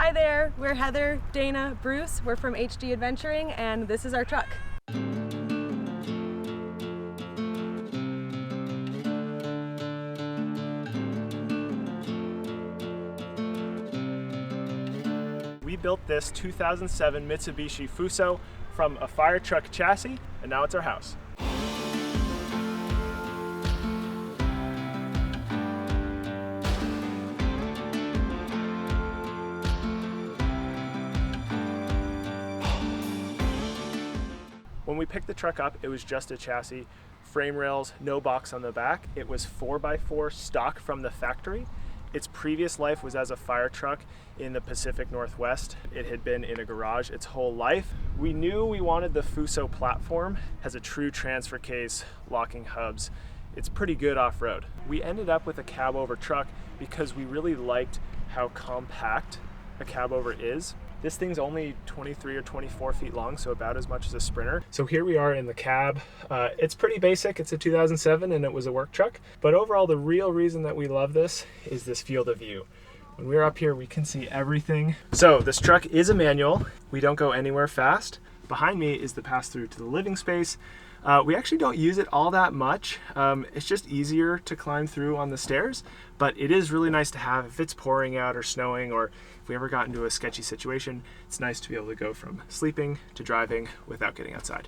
Hi there, we're Heather, Dana, Bruce. We're from HD Adventuring, and this is our truck. We built this 2007 Mitsubishi Fuso from a fire truck chassis, and now it's our house. When we picked the truck up, it was just a chassis, frame rails, no box on the back. It was 4x4 stock from the factory. Its previous life was as a fire truck in the Pacific Northwest. It had been in a garage its whole life. We knew we wanted the Fuso platform, has a true transfer case, locking hubs. It's pretty good off-road. We ended up with a cab over truck because we really liked how compact a cab over is. This thing's only 23 or 24 feet long, so about as much as a Sprinter. So here we are in the cab. It's pretty basic. It's a 2007 and it was a work truck. But overall, the real reason that we love this is this field of view. When we're up here, we can see everything. So this truck is a manual. We don't go anywhere fast. Behind me is the pass-through to the living space. We actually don't use it all that much. It's just easier to climb through on the stairs, but it is really nice to have if it's pouring out or snowing, or if we ever got into a sketchy situation. It's nice to be able to go from sleeping to driving without getting outside.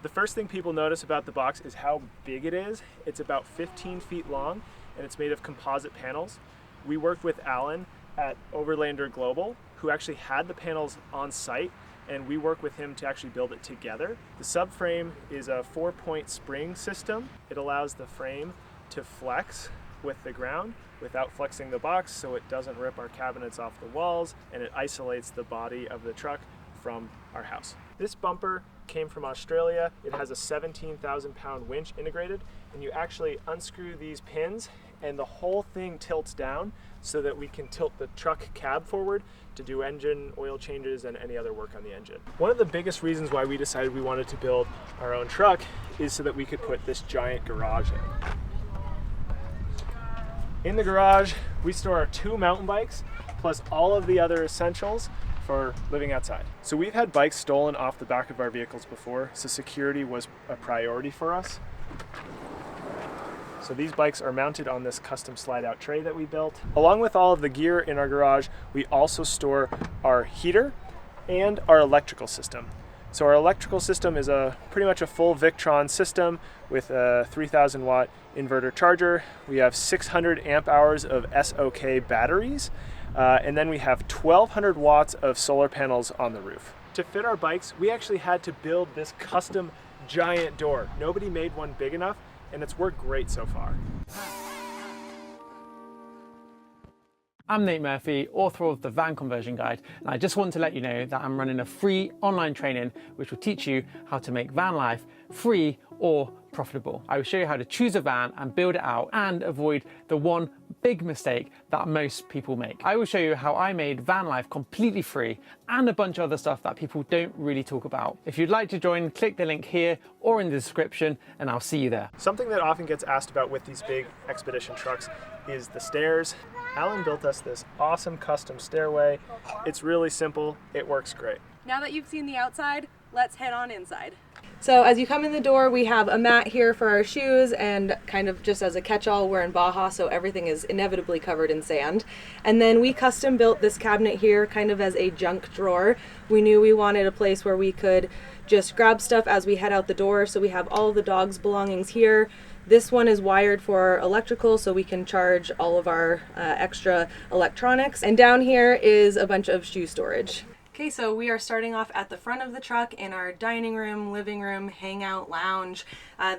The first thing people notice about the box is how big it is. It's about 15 feet long and it's made of composite panels. We worked with Alan at Overlander Global, who actually had the panels on site, and we work with him to actually build it together. The subframe is a 4-point spring system. It allows the frame to flex with the ground without flexing the box, so it doesn't rip our cabinets off the walls, and it isolates the body of the truck from our house. This bumper came from Australia. It has a 17,000 pound winch integrated, and you actually unscrew these pins and the whole thing tilts down so that we can tilt the truck cab forward to do engine, oil changes, and any other work on the engine. One of the biggest reasons why we decided we wanted to build our own truck is so that we could put this giant garage in. In the garage, we store our 2 mountain bikes, plus all of the other essentials for living outside. So we've had bikes stolen off the back of our vehicles before, so security was a priority for us. So these bikes are mounted on this custom slide-out tray that we built. Along with all of the gear in our garage, we also store our heater and our electrical system. So our electrical system is pretty much a full Victron system with a 3,000 watt inverter charger. We have 600 amp hours of SOK batteries, and then we have 1,200 watts of solar panels on the roof. To fit our bikes, we actually had to build this custom giant door. Nobody made one big enough, and it's worked great so far. I'm Nate Murphy, author of the Van Conversion Guide, and I just want to let you know that I'm running a free online training which will teach you how to make van life free or profitable. I will show you how to choose a van and build it out and avoid the one big mistake that most people make. I will show you how I made van life completely free and a bunch of other stuff that people don't really talk about. If you'd like to join, click the link here or in the description and I'll see you there. Something that often gets asked about with these big expedition trucks is the stairs. Alan built us this awesome custom stairway. It's really simple, it works great. Now that you've seen the outside, let's head on inside. So as you come in the door, we have a mat here for our shoes, and kind of just as a catch-all, we're in Baja, so everything is inevitably covered in sand. And then we custom built this cabinet here kind of as a junk drawer. We knew we wanted a place where we could just grab stuff as we head out the door, so we have all of the dog's belongings here. This one is wired for electrical, so we can charge all of our extra electronics. And down here is a bunch of shoe storage. Okay, so we are starting off at the front of the truck in our dining room, living room, hangout lounge.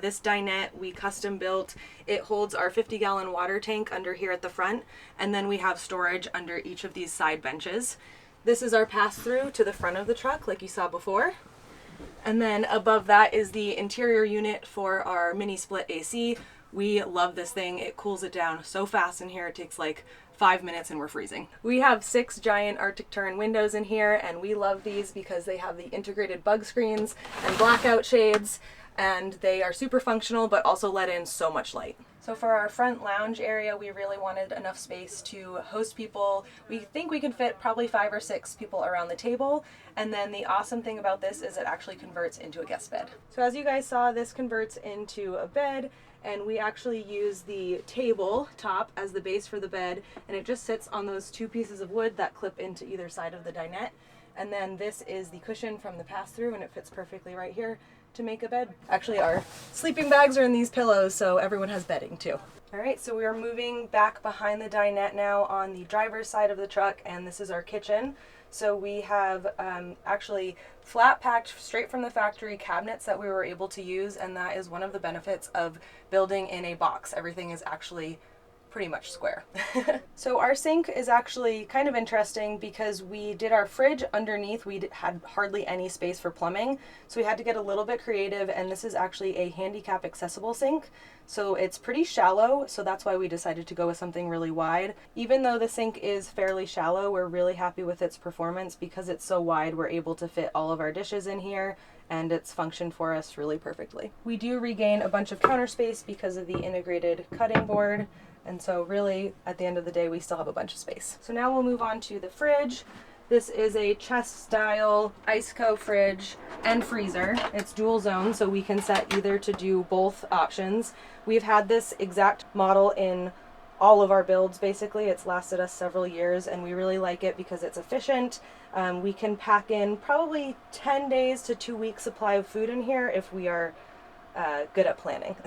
This dinette we custom built. It holds our 50-gallon water tank under here at the front, and then we have storage under each of these side benches. This is our pass-through to the front of the truck, like you saw before. And then above that is the interior unit for our mini split AC. We love this thing. It cools it down so fast in here. It takes like 5 minutes and we're freezing. We have 6 giant Arctic Tern windows in here, and we love these because they have the integrated bug screens and blackout shades, and they are super functional but also let in so much light. So for our front lounge area, we really wanted enough space to host people. We think we can fit probably 5 or 6 people around the table. And then the awesome thing about this is it actually converts into a guest bed. So as you guys saw, this converts into a bed, and we actually use the table top as the base for the bed, and it just sits on those 2 pieces of wood that clip into either side of the dinette. And then this is the cushion from the pass-through, and it fits perfectly right here to make a bed. Actually, our sleeping bags are in these pillows, so everyone has bedding too. All right, so we are moving back behind the dinette now on the driver's side of the truck, and this is our kitchen. So we have actually flat packed straight from the factory cabinets that we were able to use, and that is one of the benefits of building in a box. Everything is actually pretty much square. So our sink is actually kind of interesting because we did our fridge underneath. We had hardly any space for plumbing, so we had to get a little bit creative, and this is actually a handicap accessible sink. So it's pretty shallow, so that's why we decided to go with something really wide. Even though the sink is fairly shallow, we're really happy with its performance because it's so wide. We're able to fit all of our dishes in here, and it's functioned for us really perfectly. We do regain a bunch of counter space because of the integrated cutting board. And so really, at the end of the day, we still have a bunch of space. So now we'll move on to the fridge. This is a chest style Iceco fridge and freezer. It's dual zone, so we can set either to do both options. We've had this exact model in all of our builds, basically. It's lasted us several years, and we really like it because it's efficient. We can pack in probably 10 days to 2 weeks supply of food in here if we are good at planning.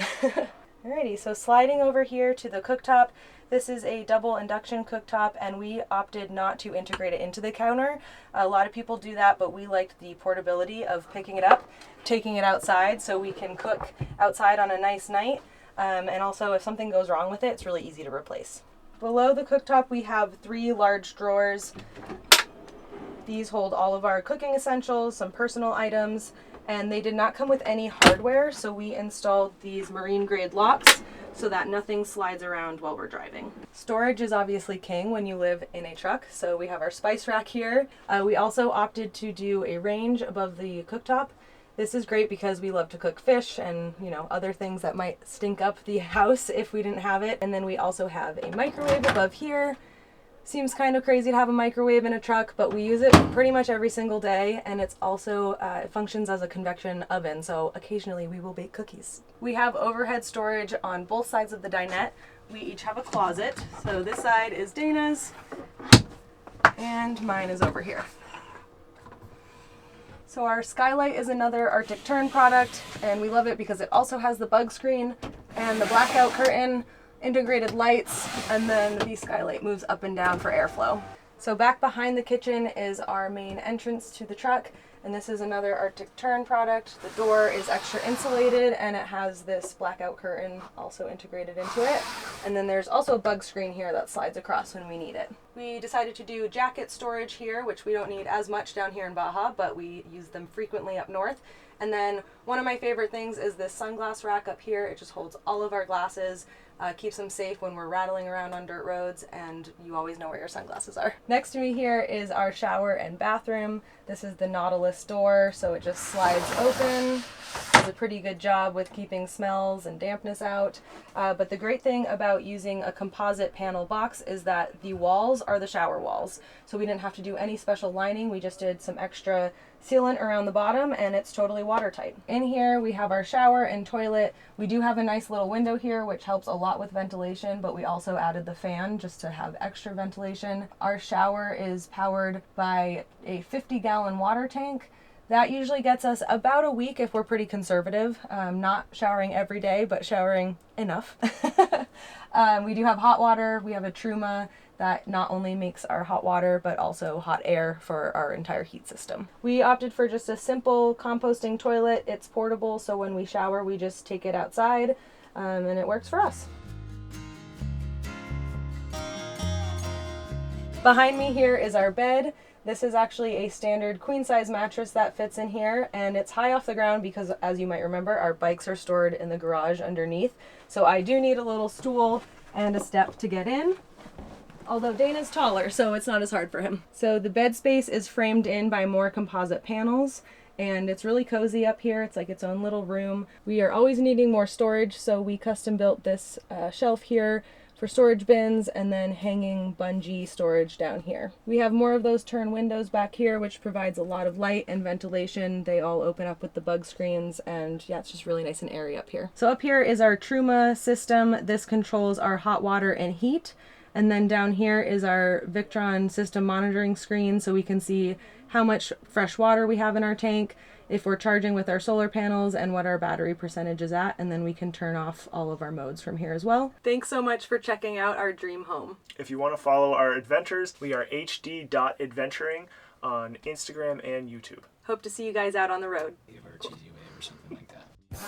Alrighty, so sliding over here to the cooktop. This is a double induction cooktop, and we opted not to integrate it into the counter. A lot of people do that, but we liked the portability of picking it up, taking it outside so we can cook outside on a nice night. And also if something goes wrong with it, it's really easy to replace. Below the cooktop, we have 3 large drawers. These hold all of our cooking essentials, some personal items, and they did not come with any hardware, so we installed these marine grade locks so that nothing slides around while we're driving. Storage is obviously king when you live in a truck, so we have our spice rack here. We also opted to do a range above the cooktop. This is great because we love to cook fish and, you know, other things that might stink up the house if we didn't have it. And then we also have a microwave above here. Seems kind of crazy to have a microwave in a truck, but we use it pretty much every single day, and it's also it functions as a convection oven, so occasionally we will bake cookies. We have overhead storage on both sides of the dinette. We each have a closet, so this side is Dana's, and mine is over here. So our skylight is another Arctic Tern product, and we love it because it also has the bug screen and the blackout curtain, integrated lights, and then the skylight moves up and down for airflow. So back behind the kitchen is our main entrance to the truck, and this is another Arctic Tern product. The door is extra insulated, and it has this blackout curtain also integrated into it. And then there's also a bug screen here that slides across when we need it. We decided to do jacket storage here, which we don't need as much down here in Baja, but we use them frequently up north. And then one of my favorite things is this sunglass rack up here. It just holds all of our glasses, keeps them safe when we're rattling around on dirt roads, and you always know where your sunglasses are. Next to me here is our shower and bathroom. This is the Nautilus door, so it just slides open. Does a pretty good job with keeping smells and dampness out. But the great thing about using a composite panel box is that the walls are the shower walls. So we didn't have to do any special lining. We just did some extra sealant around the bottom, and it's totally watertight. In here we have our shower and toilet. We do have a nice little window here, which helps a lot with ventilation, but we also added the fan just to have extra ventilation. Our shower is powered by a 50-gallon water tank. That usually gets us about a week if we're pretty conservative. Not showering every day, but showering enough. We do have hot water. We have a Truma that not only makes our hot water, but also hot air for our entire heat system. We opted for just a simple composting toilet. It's portable, so when we shower, we just take it outside, and it works for us. Behind me here is our bed. This is actually a standard queen size mattress that fits in here, and it's high off the ground because, as you might remember, our bikes are stored in the garage underneath. So I do need a little stool and a step to get in. Although Dana's taller, so it's not as hard for him. So the bed space is framed in by more composite panels, and it's really cozy up here. It's like its own little room. We are always needing more storage, so we custom built this shelf here for storage bins, and then hanging bungee storage down here. We have more of those turn windows back here, which provides a lot of light and ventilation. They all open up with the bug screens, and yeah, it's just really nice and airy up here. So up here is our Truma system. This controls our hot water and heat. And then down here is our Victron system monitoring screen, so we can see how much fresh water we have in our tank, if we're charging with our solar panels, and what our battery percentage is at, and then we can turn off all of our modes from here as well. Thanks so much for checking out our dream home. If you want to follow our adventures, we are hd.adventuring on Instagram and YouTube. Hope to see you guys out on the road. Give her a cheesy wave or something like that.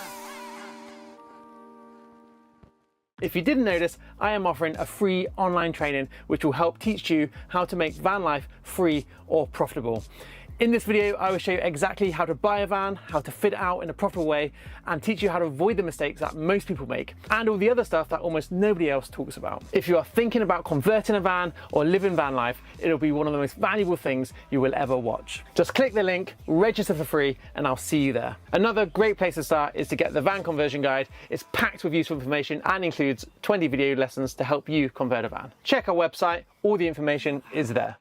If you didn't notice, I am offering a free online training which will help teach you how to make van life free or profitable. In this video, I will show you exactly how to buy a van, how to fit it out in a profitable way, and teach you how to avoid the mistakes that most people make, and all the other stuff that almost nobody else talks about. If you are thinking about converting a van or living van life, it'll be one of the most valuable things you will ever watch. Just click the link, register for free, and I'll see you there. Another great place to start is to get the van conversion guide. It's packed with useful information and includes 20 video lessons to help you convert a van. Check our website, all the information is there.